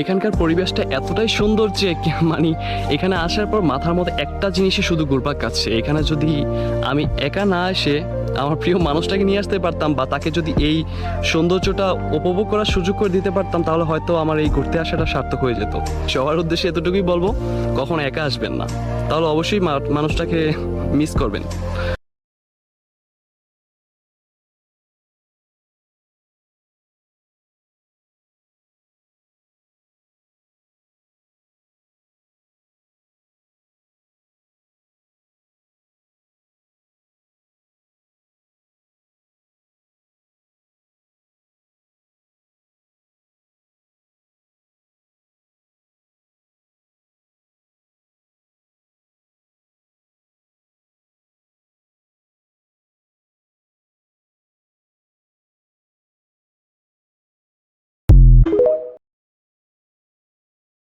এখানকার পরিবেশটা এতটাই সুন্দর যে মানে এখানে আসার পর মাথার মধ্যে একটা জিনিসই শুধু ঘুরপাক খাচ্ছে। এখানে যদি আমি একা না এসে আমার প্রিয় মানুষটাকে নিয়ে আসতে পারতাম বা তাকে যদি এই সৌন্দর্যটা উপভোগ করার সুযোগ করে দিতে পারতাম, তাহলে হয়তো আমার এই ঘুরতে আসাটা সার্থক হয়ে যেত। সবার উদ্দেশ্যে এতটুকুই বলবো, কখনো একা আসবেন না, তাহলে অবশ্যই মানুষটাকে মিস করবেন।